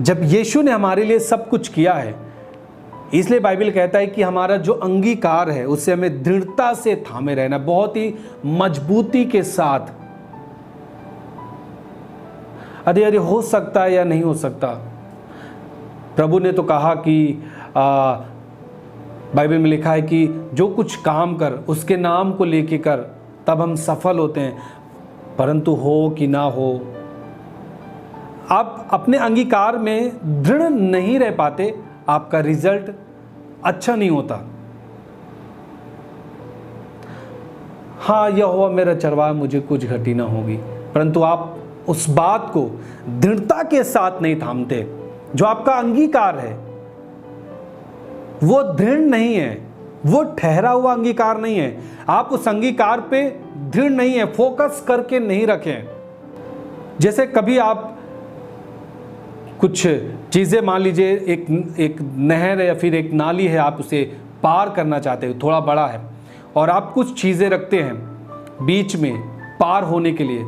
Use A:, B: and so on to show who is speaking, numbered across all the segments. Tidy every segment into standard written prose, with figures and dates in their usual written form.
A: जब यीशु ने हमारे लिए सब कुछ किया है, इसलिए बाइबल कहता है कि हमारा जो अंगीकार है उससे हमें दृढ़ता से थामे रहना, बहुत ही मजबूती के साथ। अरे हो सकता है या नहीं हो सकता। प्रभु ने तो कहा कि बाइबल में लिखा है कि जो कुछ काम कर उसके नाम को लेके कर, तब हम सफल होते हैं। परंतु हो कि ना हो, आप अपने अंगीकार में दृढ़ नहीं रह पाते, आपका रिजल्ट अच्छा नहीं होता। हाँ, यहोवा मेरा चरवाहा, मुझे कुछ घटी ना होगी, परंतु आप उस बात को दृढ़ता के साथ नहीं थामते। जो आपका अंगीकार है वो दृढ़ नहीं है, वो ठहरा हुआ अंगीकार नहीं है। आप उस अंगीकार पे दृढ़ नहीं है, फोकस करके नहीं रखें। जैसे कभी आप कुछ चीज़ें, मान लीजिए एक नहर है या फिर एक नाली है, आप उसे पार करना चाहते हो, थोड़ा बड़ा है, और आप कुछ चीज़ें रखते हैं बीच में पार होने के लिए,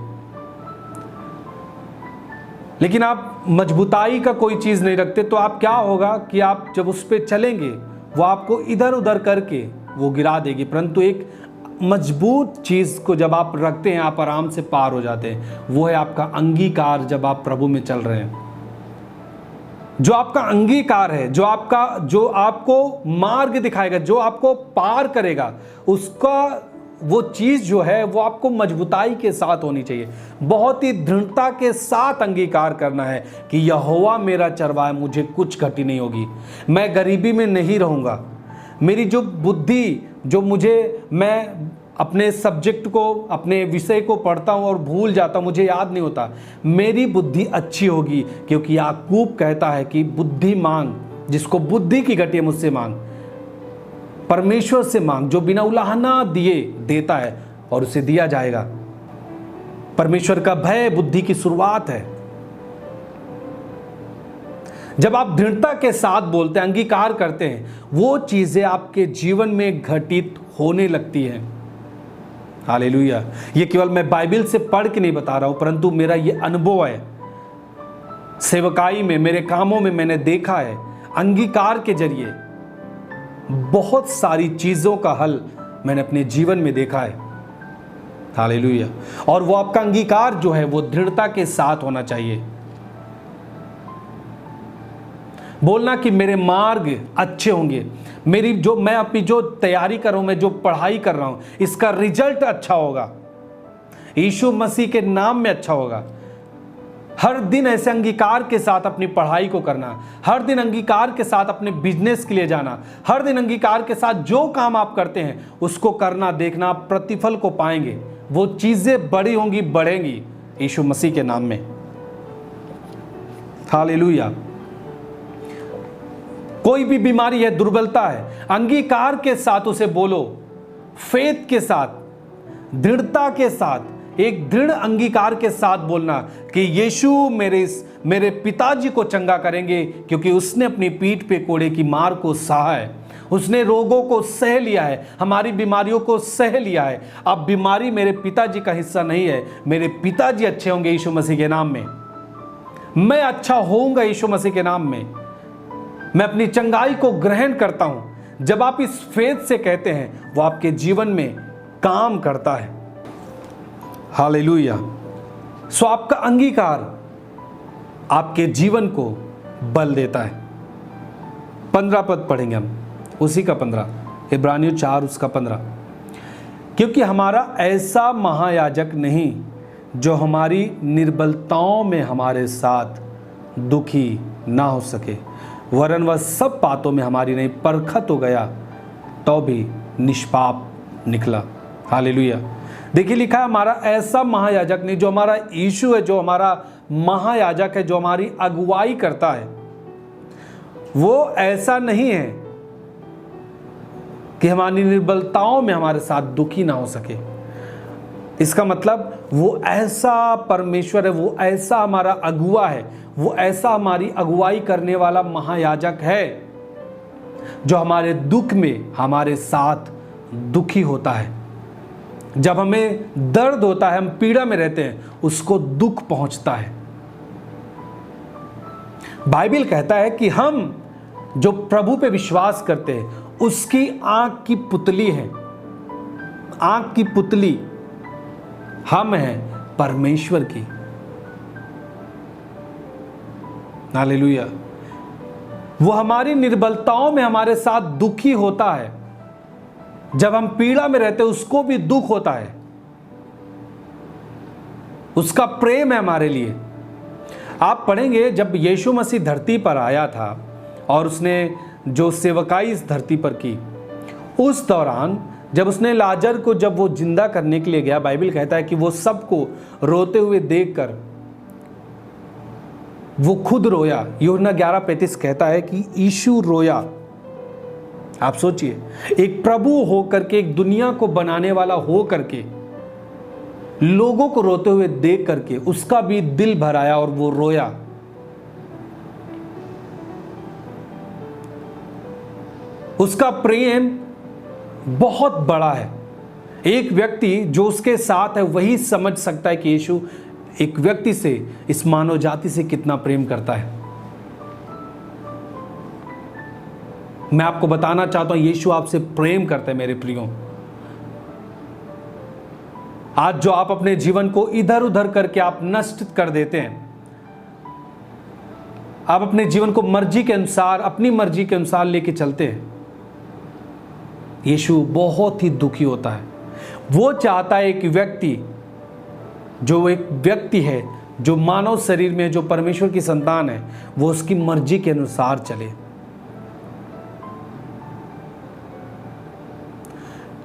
A: लेकिन आप मजबूताई का कोई चीज़ नहीं रखते, तो आप क्या होगा कि आप जब उस पर चलेंगे वो आपको इधर उधर करके वो गिरा देगी। परंतु एक मजबूत चीज़ को जब आप रखते हैं, आप आराम से पार हो जाते हैं। वो है आपका अंगीकार। जब आप प्रभु में चल रहे हैं, जो आपका अंगीकार है, जो आपको मार्ग दिखाएगा, जो आपको पार करेगा, उसका वो चीज़ जो है वो आपको मजबूताई के साथ होनी चाहिए। बहुत ही दृढ़ता के साथ अंगीकार करना है कि यहोवा मेरा चरवाहा, मुझे कुछ घटी नहीं होगी, मैं गरीबी में नहीं रहूँगा। मेरी जो बुद्धि, जो मैं अपने सब्जेक्ट को, अपने विषय को पढ़ता हूँ और भूल जाता हूँ, मुझे याद नहीं होता, मेरी बुद्धि अच्छी होगी, क्योंकि याकूब कहता है कि बुद्धि मांग, जिसको बुद्धि की घटी है मुझसे मांग, परमेश्वर से मांग, जो बिना उलाहना दिए देता है और उसे दिया जाएगा। परमेश्वर का भय बुद्धि की शुरुआत है। जब आप दृढ़ता के साथ बोलते हैं, अंगीकार करते हैं, वो चीजें आपके जीवन में घटित होने लगती हैं। हालेलुया। ये केवल मैं बाइबल से पढ़ के नहीं बता रहा हूं, परंतु मेरा ये अनुभव है। सेवकाई में, मेरे कामों में मैंने देखा है, अंगीकार के जरिए बहुत सारी चीजों का हल मैंने अपने जीवन में देखा है। हालेलुया। और वो आपका अंगीकार जो है वो दृढ़ता के साथ होना चाहिए। बोलना कि मेरे मार्ग अच्छे होंगे, मैं अपनी जो तैयारी कर रहा हूं, मैं जो पढ़ाई कर रहा हूं, इसका रिजल्ट अच्छा होगा, यीशु मसीह के नाम में अच्छा होगा। हर दिन ऐसे अंगीकार के साथ अपनी पढ़ाई को करना, हर दिन अंगीकार के साथ अपने बिजनेस के लिए जाना, हर दिन अंगीकार के साथ जो काम आप करते हैं उसको करना, देखना आप प्रतिफल को पाएंगे। वो चीजें बड़ी होंगी, बढ़ेंगी यीशु मसीह के नाम में। हालेलुया। कोई भी बीमारी है, दुर्बलता है, अंगीकार के साथ उसे बोलो, फेथ के साथ, दृढ़ता के साथ, एक दृढ़ अंगीकार के साथ बोलना कि यीशु मेरे पिताजी को चंगा करेंगे, क्योंकि उसने अपनी पीठ पे कोड़े की मार को सहा है, उसने रोगों को सह लिया है, हमारी बीमारियों को सह लिया है। अब बीमारी मेरे पिताजी का हिस्सा नहीं है, मेरे पिताजी अच्छे होंगे यीशु मसीह के नाम में, मैं अच्छा होऊंगा यीशु मसीह के नाम में, मैं अपनी चंगाई को ग्रहण करता हूं। जब आप इस फेथ से कहते हैं, वो आपके जीवन में काम करता है। हालेलुया। सो आपका अंगीकार आपके जीवन को बल देता है। 15 पद पढ़ेंगे हम, उसी का 15, इब्रानियों 4 उसका 15। क्योंकि हमारा ऐसा महायाजक नहीं जो हमारी निर्बलताओं में हमारे साथ दुखी ना हो सके, वरन वह सब बातों में हमारी नहीं परखत हो गया तो भी निष्पाप निकला। हालेलुया। देखिए लिखा है, हमारा ऐसा महायाजक नहीं, जो हमारा यीशु है, जो हमारा महायाजक है, जो हमारी अगुवाई करता है, वो ऐसा नहीं है कि हमारी निर्बलताओं में हमारे साथ दुखी ना हो सके। इसका मतलब वो ऐसा परमेश्वर है, वो ऐसा हमारा अगुवा है, वो ऐसा हमारी अगुवाई करने वाला महायाजक है, जो हमारे दुख में हमारे साथ दुखी होता है। जब हमें दर्द होता है, हम पीड़ा में रहते हैं, उसको दुख पहुंचता है, बाइबल कहता है कि हम जो प्रभु पे विश्वास करते हैं उसकी आंख की पुतली है। आंख की पुतली हम हैं परमेश्वर की। हालेलुया। वो हमारी निर्बलताओं में हमारे साथ दुखी होता है। जब हम पीड़ा में रहते हैं उसको भी दुख होता है। उसका प्रेम है हमारे लिए। आप पढ़ेंगे जब यीशु मसीह धरती पर आया था और उसने जो सेवकाई इस धरती पर की, उस दौरान जब उसने लाजर को जब वो जिंदा करने के लिए गया, बाइबल कहता है कि वो सबको रोते हुए देखकर वो खुद रोया। यूहन्ना 11:35 कहता है कि यीशु रोया। आप सोचिए, एक प्रभु होकर के, एक दुनिया को बनाने वाला हो करके, लोगों को रोते हुए देख करके उसका भी दिल भर आया और वो रोया। उसका प्रेम बहुत बड़ा है। एक व्यक्ति जो उसके साथ है वही समझ सकता है कि यीशु एक व्यक्ति से, इस मानव जाति से कितना प्रेम करता है। मैं आपको बताना चाहता हूं यीशु आपसे प्रेम करते हैं मेरे प्रियो। आज जो आप अपने जीवन को इधर उधर करके आप नष्ट कर देते हैं, आप अपने जीवन को मर्जी के अनुसार, अपनी मर्जी के अनुसार लेके चलते हैं, यीशु बहुत ही दुखी होता है। वो चाहता है एक व्यक्ति, जो एक व्यक्ति है, जो मानव शरीर में, जो परमेश्वर की संतान है, वो उसकी मर्जी के अनुसार चले।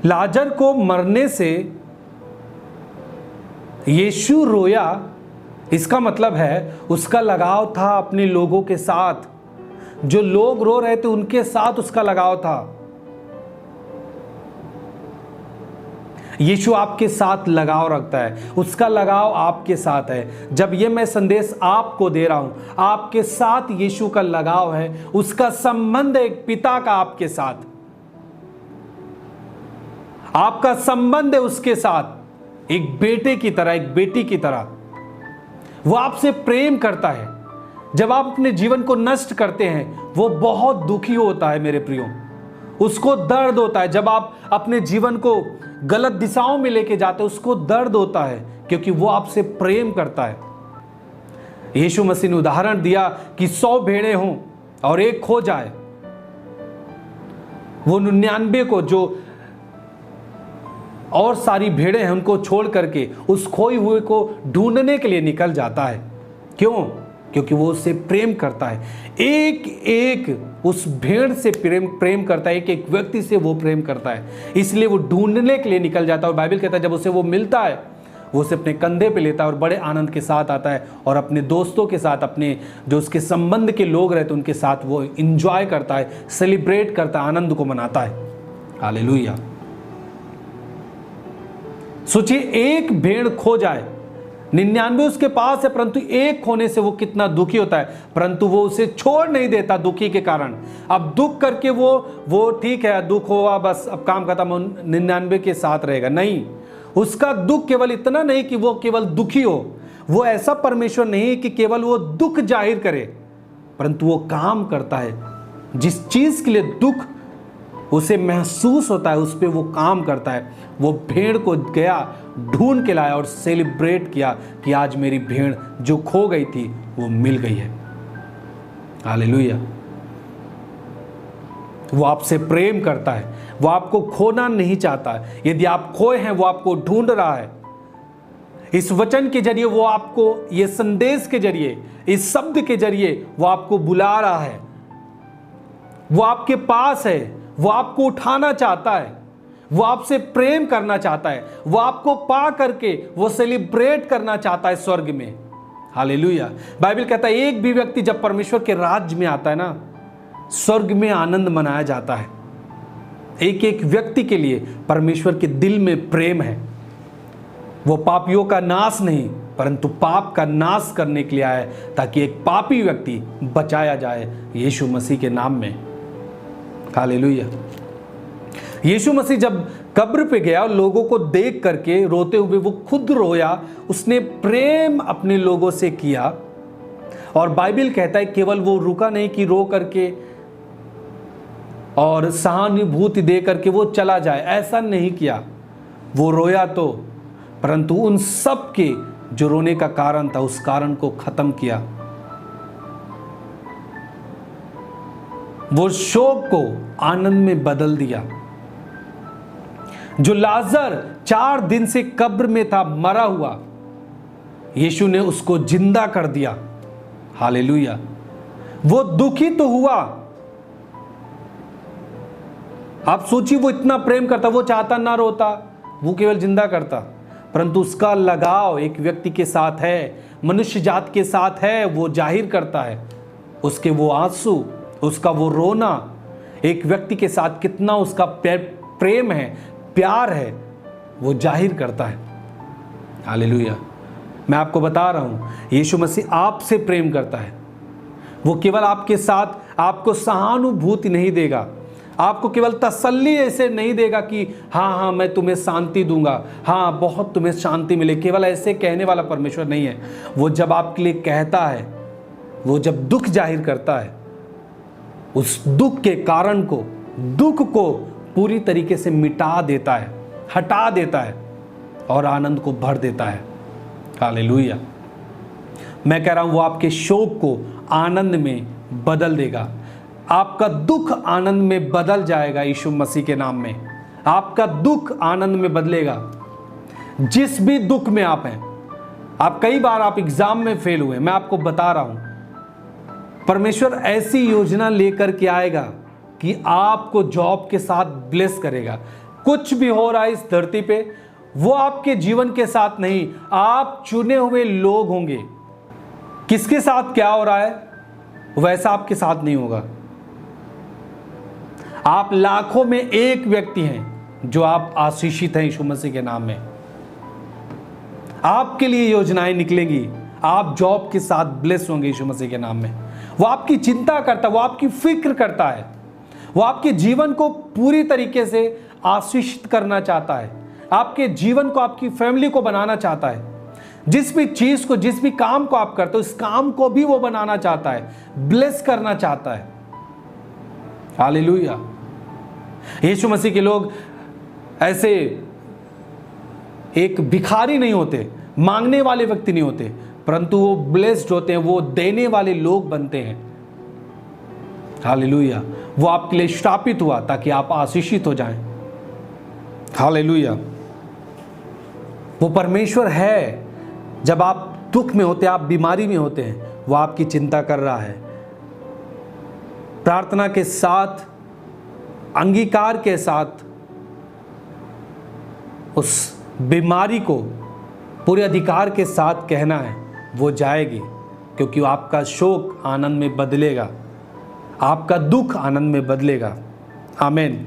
A: लाजर को मरने से यीशु रोया, इसका मतलब है उसका लगाव था अपने लोगों के साथ। जो लोग रो रहे थे उनके साथ उसका लगाव था। यीशु आपके साथ लगाव रखता है, उसका लगाव आपके साथ है। जब ये मैं संदेश आपको दे रहा हूं, आपके साथ यीशु का लगाव है, उसका संबंध है एक पिता का आपके साथ। आपका संबंध है उसके साथ एक बेटे की तरह, एक बेटी की तरह। वो आपसे प्रेम करता है। जब आप अपने जीवन को नष्ट करते हैं वो बहुत दुखी होता है मेरे प्रियो। उसको दर्द होता है। जब आप अपने जीवन को गलत दिशाओं में लेके जाते हैं उसको दर्द होता है, क्योंकि वो आपसे प्रेम करता है। यीशु मसीह ने उदाहरण दिया कि 100 भेड़ें हों और एक खो जाए, वो 99 को, जो और सारी भेड़ें हैं उनको छोड़ करके उस खोई हुए को ढूंढने के लिए निकल जाता है। क्यों? क्योंकि वो उससे प्रेम करता है। एक एक उस भेड़ से प्रेम करता है, एक एक व्यक्ति से वो प्रेम करता है, इसलिए वो ढूंढने के लिए निकल जाता है। और बाइबल कहता है जब उसे वो मिलता है वो उसे अपने कंधे पे लेता है और बड़े आनंद के साथ आता है और अपने दोस्तों के साथ, अपने जो उसके संबंध के लोग रहते हैं उनके साथ वो इंजॉय करता है, सेलिब्रेट करता है, आनंद को मनाता है। हालेलुया। सोचिए, एक भेड़ खो जाए, 99 उसके पास है, परंतु एक खोने से वो कितना दुखी होता है, परंतु वो उसे छोड़ नहीं देता दुखी के कारण। अब दुख करके वो ठीक है, दुख हुआ बस अब काम खत्म, 99 के साथ रहेगा, नहीं। उसका दुख केवल इतना नहीं कि वो केवल दुखी हो। वो ऐसा परमेश्वर नहीं कि केवल वो दुख जाहिर करे, परंतु वो काम करता है। जिस चीज के लिए दुख उसे महसूस होता है उस पर वो काम करता है। वो भेड़ को गया, ढूंढ के लाया और सेलिब्रेट किया कि आज मेरी भेड़ जो खो गई थी वो मिल गई है। हालेलुया। वो आपसे प्रेम करता है, वो आपको खोना नहीं चाहता है। यदि आप खोए हैं वो आपको ढूंढ रहा है। इस वचन के जरिए वो आपको, ये संदेश के जरिए, इस शब्द के जरिए वो आपको बुला रहा है। वो आपके पास है, वो आपको उठाना चाहता है, वो आपसे प्रेम करना चाहता है, वो आपको पा करके वो सेलिब्रेट करना चाहता है स्वर्ग में। हालेलुया। बाइबल कहता है एक भी व्यक्ति जब परमेश्वर के राज्य में आता है ना, स्वर्ग में आनंद मनाया जाता है। एक एक व्यक्ति के लिए परमेश्वर के दिल में प्रेम है। वो पापियों का नाश नहीं, परंतु पाप का नाश करने के लिए आया है, ताकि एक पापी व्यक्ति बचाया जाए यीशु मसीह के नाम में। हालेलुया। यीशु मसीह जब कब्र पे गया और लोगों को देख करके रोते हुए वो खुद रोया। उसने प्रेम अपने लोगों से किया और बाइबल कहता है केवल वो रुका नहीं कि रो करके और सहानुभूति दे करके वो चला जाए, ऐसा नहीं किया। वो रोया तो, परंतु उन सब के जो रोने का कारण था उस कारण को खत्म किया। वो शोक को आनंद में बदल दिया। जो लाजर 4 दिन से कब्र में था, मरा हुआ, यीशु ने उसको जिंदा कर दिया। हालेलुया। वो दुखी तो हुआ। आप सोचिए, वो इतना प्रेम करता, वो चाहता ना रोता, वो केवल जिंदा करता, परंतु उसका लगाव एक व्यक्ति के साथ है, मनुष्य जात के साथ है, वो जाहिर करता है। उसके वो आंसू, उसका वो रोना एक व्यक्ति के साथ कितना उसका प्रेम है, प्यार है, वो जाहिर करता है। हालेलुया। मैं आपको बता रहा हूं, यीशु मसीह आपसे प्रेम करता है। वो केवल आपके साथ आपको सहानुभूति नहीं देगा, आपको केवल तसल्ली ऐसे नहीं देगा कि हाँ मैं तुम्हें शांति दूंगा, हाँ बहुत तुम्हें शांति मिले, केवल ऐसे कहने वाला परमेश्वर नहीं है। वो जब आपके लिए कहता है, वो जब दुख जाहिर करता है, उस दुख के कारण को, दुख को पूरी तरीके से मिटा देता है, हटा देता है और आनंद को भर देता है। हालेलुया। मैं कह रहा हूं, वो आपके शोक को आनंद में बदल देगा। आपका दुख आनंद में बदल जाएगा यीशु मसीह के नाम में। आपका दुख आनंद में बदलेगा। जिस भी दुख में आप हैं, आप कई बार आप एग्जाम में फेल हुए, मैं आपको बता रहा हूं, परमेश्वर ऐसी योजना लेकर के आएगा कि आपको जॉब के साथ ब्लेस करेगा। कुछ भी हो रहा है इस धरती पे, वो आपके जीवन के साथ नहीं, आप चुने हुए लोग होंगे। किसके साथ क्या हो रहा है वैसा आपके साथ नहीं होगा। आप लाखों में एक व्यक्ति हैं जो आप आशीषित हैं यीशु मसीह के नाम में। आपके लिए योजनाएं निकलेंगी, आप जॉब के साथ ब्लेस होंगे यीशु मसीह के नाम में। वो आपकी चिंता करता है, वो आपकी फिक्र करता है, वो आपके जीवन को पूरी तरीके से आशीषित करना चाहता है, आपके जीवन को, आपकी फैमिली को बनाना चाहता है। जिस भी चीज को, जिस भी काम को आप करते हो, इस काम को भी वो बनाना चाहता है, ब्लेस करना चाहता है। हालेलुया। यीशु मसीह के लोग ऐसे एक भिखारी नहीं होते, मांगने वाले व्यक्ति नहीं होते, परंतु वो ब्लेस्ड होते हैं, वो देने वाले लोग बनते हैं। हालेलुया। वो आपके लिए श्रापित हुआ ताकि आप आशीषित हो जाएं। हालेलुया। वो परमेश्वर है, जब आप दुख में होते, आप बीमारी में होते हैं, वो आपकी चिंता कर रहा है। प्रार्थना के साथ, अंगीकार के साथ उस बीमारी को पूरे अधिकार के साथ कहना है, वो जाएगी, क्योंकि आपका शोक आनंद में बदलेगा, आपका दुख आनंद में बदलेगा। आमीन।